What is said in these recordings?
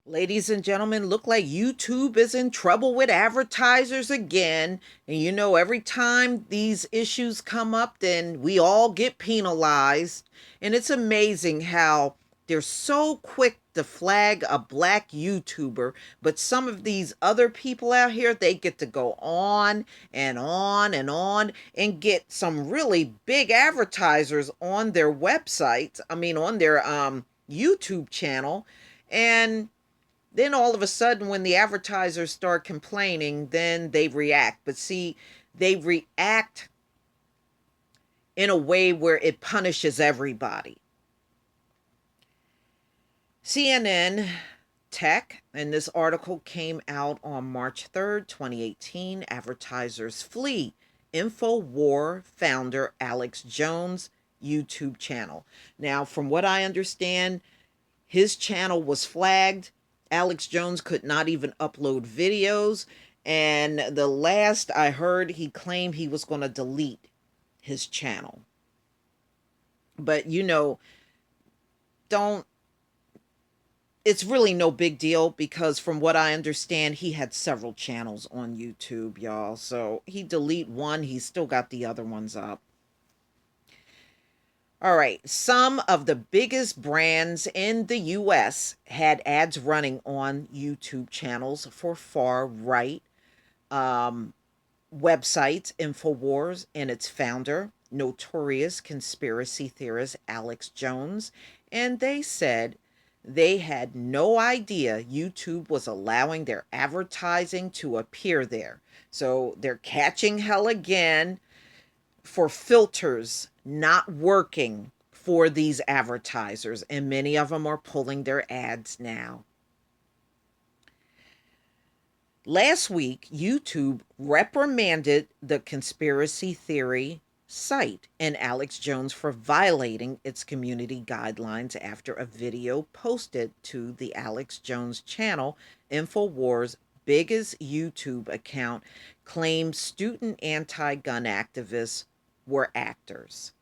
Ladies and gentlemen, look like YouTube is in trouble with advertisers again. And every time these issues come up, then we all get penalized. And it's amazing how they're so quick to flag a black YouTuber, but some of these other people out here, they get to go on and on and on and get some really big advertisers on their websites. I mean, on their YouTube channel. And then all of a sudden, when the advertisers start complaining, then they react. But see, they react in a way where it punishes everybody. CNN Tech, and this article came out on March 3rd, 2018. Advertisers flee InfoWar founder Alex Jones' YouTube channel. Now, from what I understand, his channel was flagged. Alex Jones could not even upload videos. And the last I heard, he claimed he was going to delete his channel. But, don't, it's really no big deal because from what I understand, he had several channels on YouTube, y'all. So he delete one, he's still got the other ones up. All right. Some of the biggest brands in the US had ads running on YouTube channels for far right um, websites. InfoWars and its founder, notorious conspiracy theorist Alex Jones. And they said they had no idea YouTube was allowing their advertising to appear there. So they're catching hell again for filters not working for these advertisers, and many of them are pulling their ads now. Last week, YouTube reprimanded the conspiracy theory site and Alex Jones for violating its community guidelines after a video posted to the Alex Jones channel, InfoWars' biggest YouTube account, claimed student anti gun activists were actors.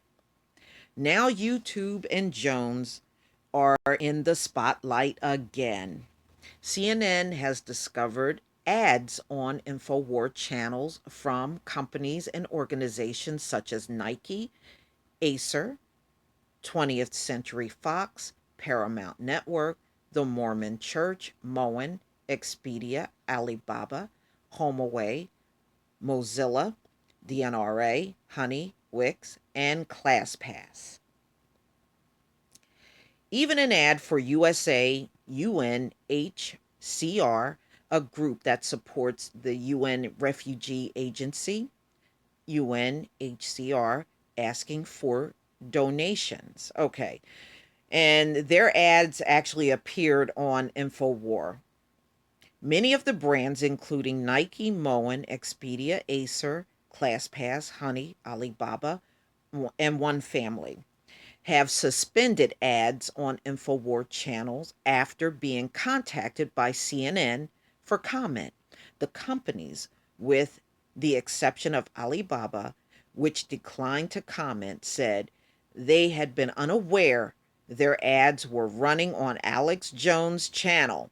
Now, YouTube and Jones are in the spotlight again. CNN has discovered ads on InfoWar channels from companies and organizations such as Nike, Acer, 20th Century Fox, Paramount Network, the Mormon Church, Moen, Expedia, Alibaba, HomeAway, Mozilla, the NRA, Honey, Wix, and ClassPass. Even an ad for USA UNHCR, a group that supports the UN Refugee Agency, UNHCR, asking for donations. Okay. And their ads actually appeared on InfoWar. Many of the brands, including Nike, Moen, Expedia, Acer, ClassPass, Honey, Alibaba, and One Family, have suspended ads on InfoWar channels after being contacted by CNN for comment. The companies, with the exception of Alibaba, which declined to comment, said they had been unaware their ads were running on Alex Jones' channel.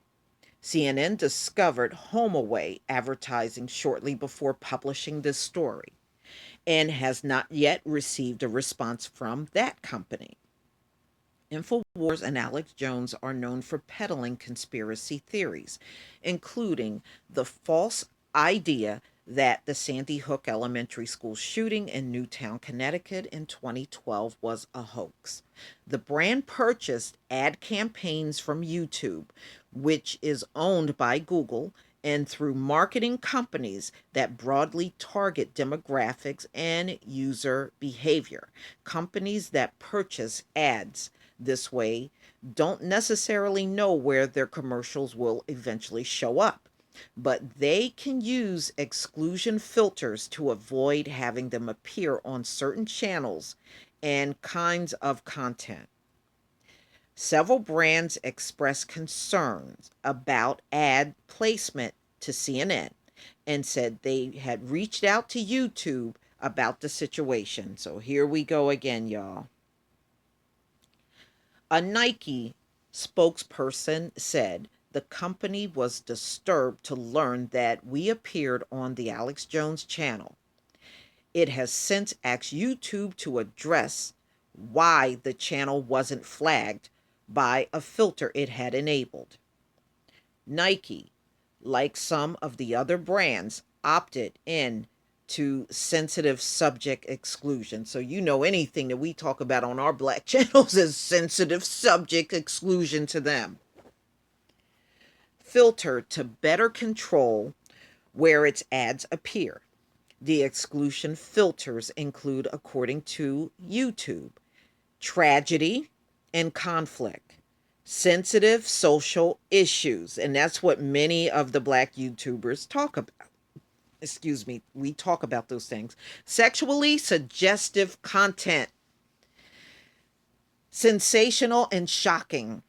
CNN discovered HomeAway advertising shortly before publishing this story and has not yet received a response from that company. InfoWars and Alex Jones are known for peddling conspiracy theories, including the false idea that the Sandy Hook Elementary School shooting in Newtown, Connecticut in 2012 was a hoax. The brand purchased ad campaigns from YouTube, which is owned by Google, and through marketing companies that broadly target demographics and user behavior. Companies that purchase ads this way don't necessarily know where their commercials will eventually show up, but they can use exclusion filters to avoid having them appear on certain channels and kinds of content. Several brands expressed concerns about ad placement to CNN and said they had reached out to YouTube about the situation. So here we go again, y'all. A Nike spokesperson said The company was disturbed to learn that we appeared on the Alex Jones channel. It has since asked YouTube to address why the channel wasn't flagged by a filter it had enabled. Nike, like some of the other brands, opted in to sensitive subject exclusion. So you know anything that we talk about on our black channels is sensitive subject exclusion to them. Filter to better control where its ads appear. The exclusion filters include, according to YouTube, tragedy and conflict, sensitive social issues, and that's what many of the black YouTubers talk about. Excuse me, we talk about those things. Sexually suggestive content, sensational and shocking,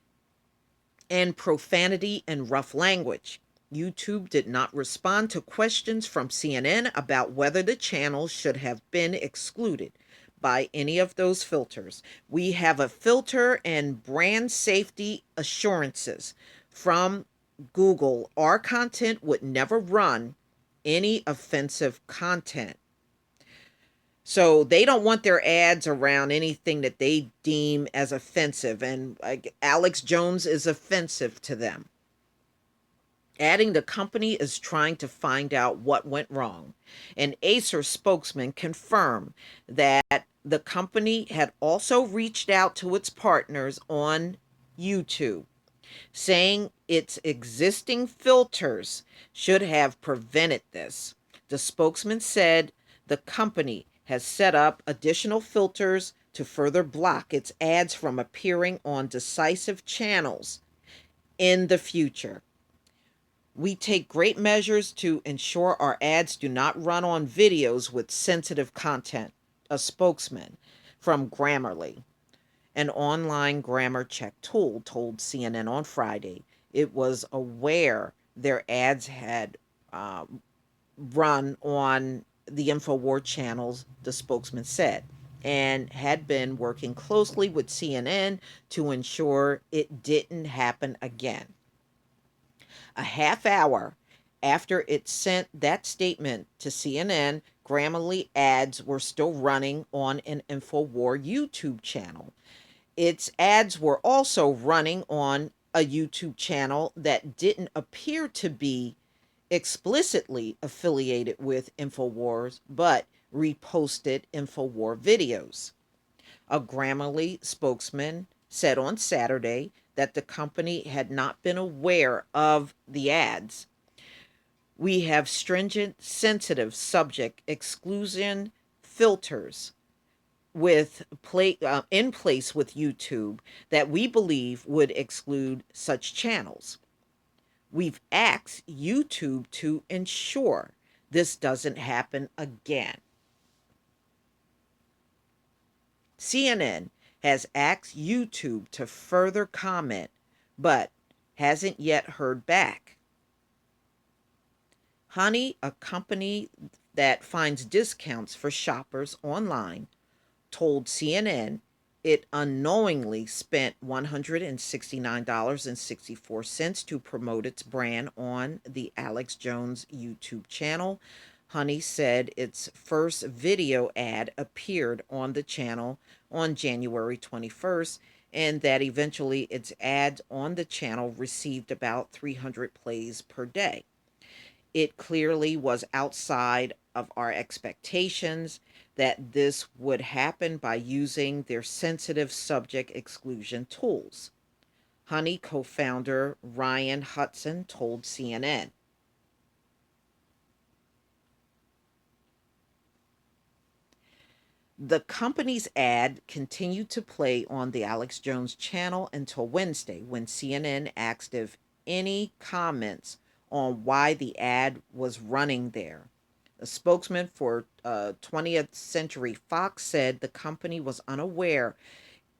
and profanity and rough language. YouTube did not respond to questions from CNN about whether the channel should have been excluded by any of those filters. We have a filter and brand safety assurances from Google. Our content would never run any offensive content. So they don't want their ads around anything that they deem as offensive, and Alex Jones is offensive to them. Adding, the company is trying to find out what went wrong. An Acer spokesman confirmed that the company had also reached out to its partners on YouTube, saying its existing filters should have prevented this. The spokesman said the company has set up additional filters to further block its ads from appearing on decisive channels in the future. We take great measures to ensure our ads do not run on videos with sensitive content, a spokesman from Grammarly, an online grammar check tool, told CNN on Friday. It was aware their ads had run on the InfoWar channels, the spokesman said, and had been working closely with CNN to ensure it didn't happen again. A half hour after it sent that statement to CNN, Grammarly ads were still running on an InfoWar YouTube channel. Its ads were also running on a YouTube channel that didn't appear to be explicitly affiliated with InfoWars, but reposted InfoWar videos. A Grammarly spokesman said on Saturday that the company had not been aware of the ads. We have stringent, sensitive subject exclusion filters in place with YouTube that we believe would exclude such channels. We've asked YouTube to ensure this doesn't happen again. CNN has asked YouTube to further comment, but hasn't yet heard back. Honey, a company that finds discounts for shoppers online, told CNN it unknowingly spent $169.64 to promote its brand on the Alex Jones YouTube channel. Honey said its first video ad appeared on the channel on January 21st, and that eventually its ads on the channel received about 300 plays per day. It clearly was outside of our expectations that this would happen by using their sensitive subject exclusion tools, Honey co-founder Ryan Hudson told CNN. The company's ad continued to play on the Alex Jones channel until Wednesday, when CNN asked if any comments on why the ad was running there. A spokesman for 20th Century Fox said the company was unaware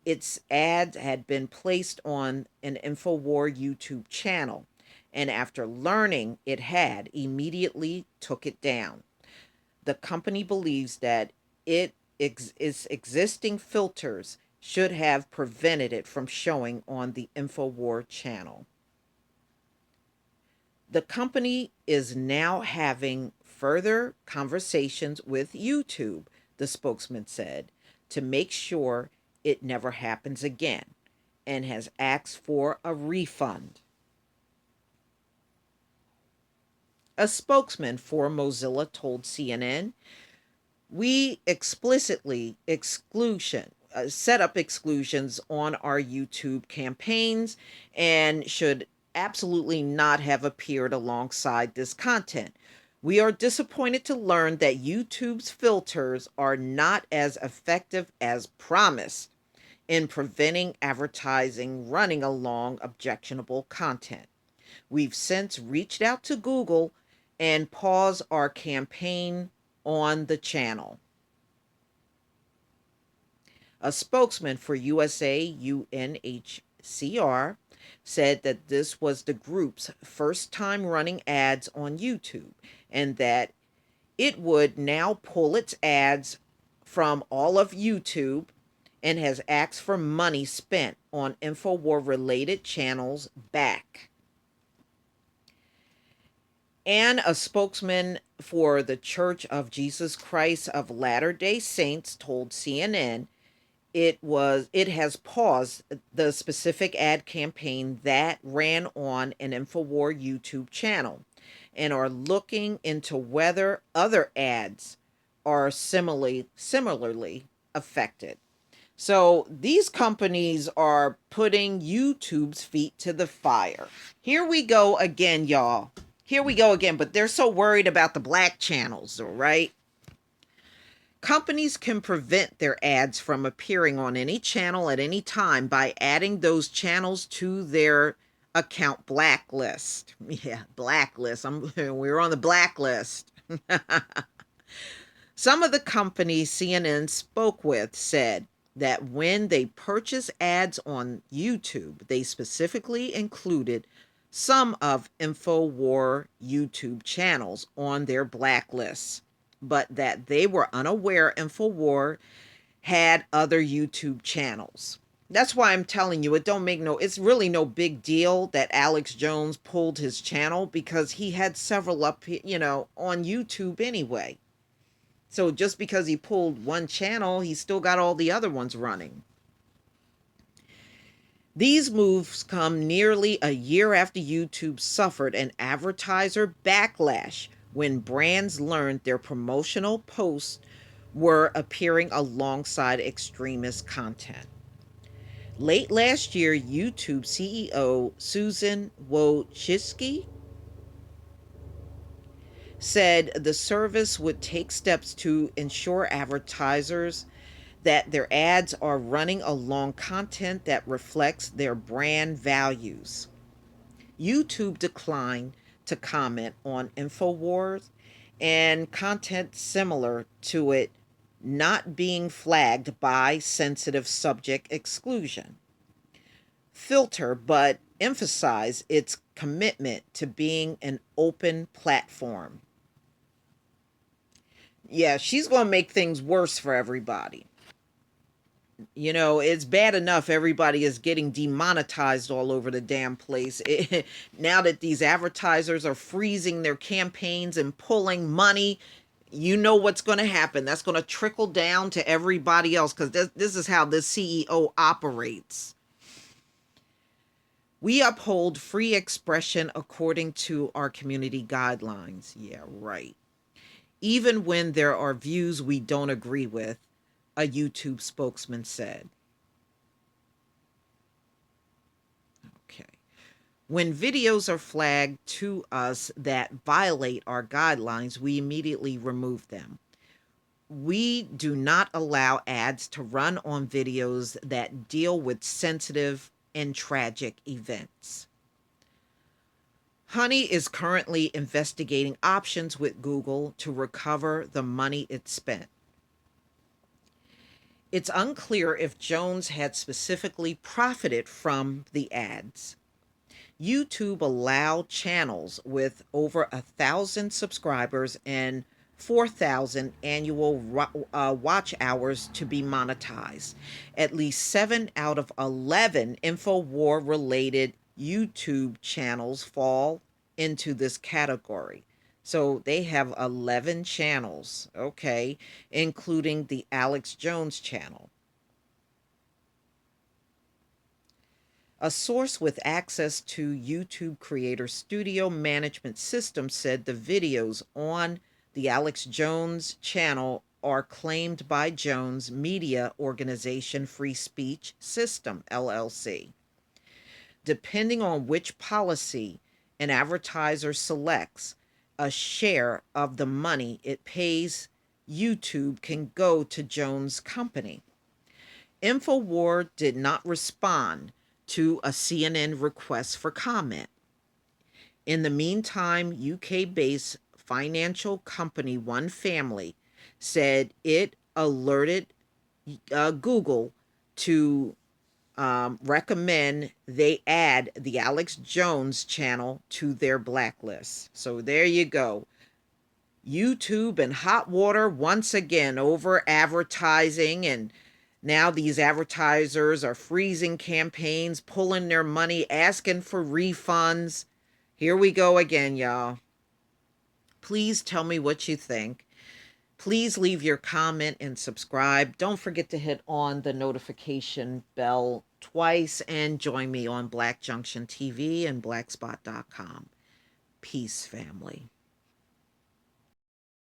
its ad had been placed on an InfoWar YouTube channel, and after learning it had, immediately took it down. The company believes that its existing filters should have prevented it from showing on the InfoWar channel. The company is now having further conversations with YouTube, the spokesman said, to make sure it never happens again, and has asked for a refund. A spokesman for Mozilla told CNN, "We explicitly set up exclusions on our YouTube campaigns and should absolutely not have appeared alongside this content. We are disappointed to learn that YouTube's filters are not as effective as promised in preventing advertising running along objectionable content. We've since reached out to Google and paused our campaign on the channel." A spokesman for USA UNHCR said that this was the group's first time running ads on YouTube and that it would now pull its ads from all of YouTube and has asked for money spent on InfoWar related channels back. And a spokesman for the Church of Jesus Christ of Latter-day Saints told CNN it has paused the specific ad campaign that ran on an InfoWar YouTube channel and are looking into whether other ads are similarly affected. So these companies are putting YouTube's feet to the fire. Here we go again, y'all. Here we go again, but they're so worried about the black channels, right? Companies can prevent their ads from appearing on any channel at any time by adding those channels to their account blacklist. Yeah, blacklist. We're on the blacklist. Some of the companies CNN spoke with said that when they purchase ads on YouTube, they specifically included some of InfoWar YouTube channels on their blacklists, but that they were unaware InfoWar had other YouTube channels. That's why I'm telling you, it's really no big deal that Alex Jones pulled his channel because he had several up, on YouTube anyway. So just because he pulled one channel, he still got all the other ones running. These moves come nearly a year after YouTube suffered an advertiser backlash when brands learned their promotional posts were appearing alongside extremist content. Late last year, YouTube CEO Susan Wojcicki said the service would take steps to ensure advertisers that their ads are running along content that reflects their brand values. YouTube declined to comment on InfoWars and content similar to it not being flagged by sensitive subject exclusion filter, but emphasized its commitment to being an open platform. Yeah, she's going to make things worse for everybody. It's bad enough everybody is getting demonetized all over the damn place. Now that these advertisers are freezing their campaigns and pulling money, you know what's going to happen. That's going to trickle down to everybody else because this is how this CEO operates. We uphold free expression according to our community guidelines. Yeah, right. Even when there are views we don't agree with, a YouTube spokesman said. Okay. When videos are flagged to us that violate our guidelines, we immediately remove them. We do not allow ads to run on videos that deal with sensitive and tragic events. Honey is currently investigating options with Google to recover the money it spent. It's unclear if Jones had specifically profited from the ads. YouTube allowed channels with over 1,000 subscribers and 4,000 annual watch hours to be monetized. At least 7 out of 11 InfoWar related YouTube channels fall into this category. So they have 11 channels, okay, including the Alex Jones channel. A source with access to YouTube Creator Studio management system said the videos on the Alex Jones channel are claimed by Jones Media Organization Free Speech System, LLC. Depending on which policy an advertiser selects, a share of the money it pays YouTube can go to Jones' company. InfoWar did not respond to a CNN request for comment. In the meantime, UK-based financial company One Family said it alerted Google to recommend they add the Alex Jones channel to their blacklist. So there you go. YouTube and hot water once again over advertising, and now these advertisers are freezing campaigns, pulling their money, asking for refunds. Here we go again, y'all. Please tell me what you think. Please leave your comment and subscribe. Don't forget to hit on the notification bell twice and join me on Black Junction TV and blackspot.com. Peace, family.